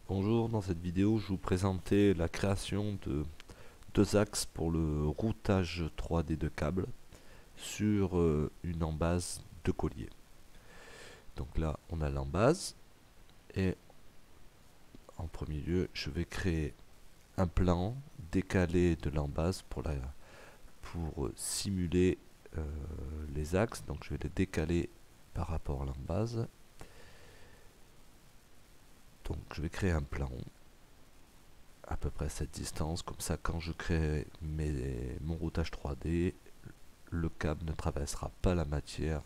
Bonjour, dans cette vidéo je vous présentais la création de deux axes pour le routage 3D de câbles sur une embase de collier. Donc là on a l'embase et en premier lieu je vais créer un plan décalé de l'embase pour simuler les axes. Donc je vais les décaler par rapport à l'embase. Donc je vais créer un plan à peu près à cette distance, comme ça quand je crée mon routage 3D, le câble ne traversera pas la matière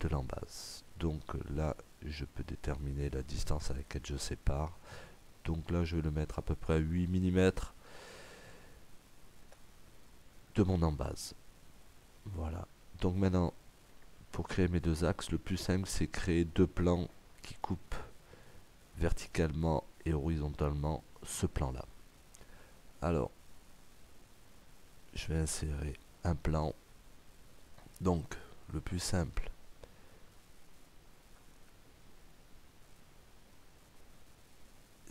de l'embase. Donc là je peux déterminer la distance à laquelle je sépare. Donc là je vais le mettre à peu près à 8 mm de mon embase. Voilà. Donc maintenant, pour créer mes deux axes, le plus simple c'est créer deux plans qui coupent verticalement et horizontalement ce plan là. Alors je vais insérer un plan. Donc le plus simple,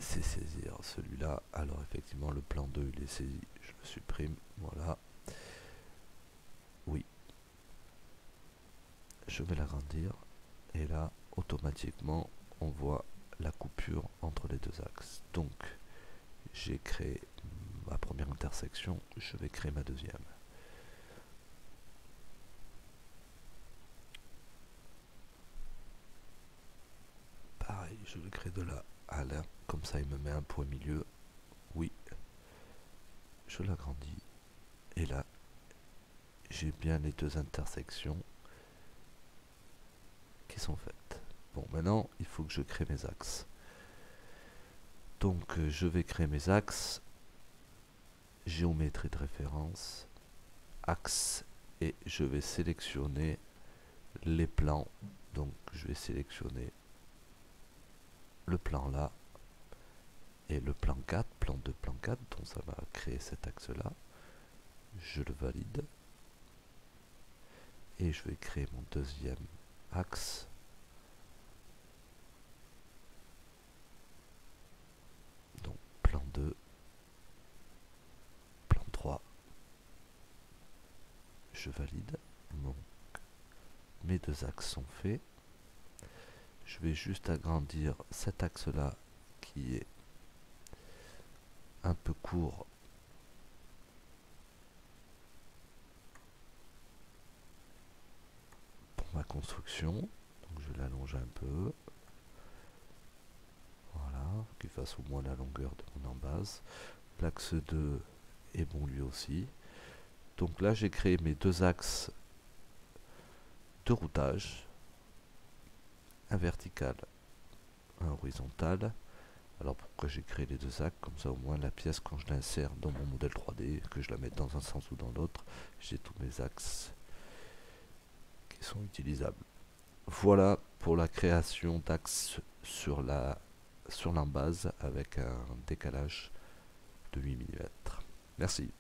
c'est saisir celui-là. Alors effectivement le plan 2 il est saisi, je le supprime, voilà. Oui, je vais l'agrandir et là automatiquement on voit la coupure entre les deux axes. Donc j'ai créé ma première intersection, je vais créer ma deuxième. Pareil, je le crée de là à là, comme ça il me met un point milieu. Oui, je l'agrandis et là j'ai bien les deux intersections qui sont faites. Bon, maintenant il faut que je crée mes axes. Donc je vais créer mes axes, géométrie de référence, axe, et je vais sélectionner les plans. Donc je vais sélectionner le plan là et le plan 4, plan 2, plan 4, donc ça va créer cet axe là. Je le valide et je vais créer mon deuxième axe. Donc plan 2, plan 3, je valide. Donc mes deux axes sont faits. Je vais juste agrandir cet axe là qui est un peu court pour ma construction. Donc je l'allonge un peu. Voilà, qu'il fasse au moins la longueur de mon embase. L'axe 2 est bon lui aussi. Donc là j'ai créé mes deux axes de routage, un vertical, un horizontal. Alors pourquoi j'ai créé les deux axes? Comme ça au moins la pièce, quand je l'insère dans mon modèle 3D, que je la mette dans un sens ou dans l'autre, j'ai tous mes axes qui sont utilisables. Voilà pour la création d'axes sur l'embase avec un décalage de 8 mm. Merci.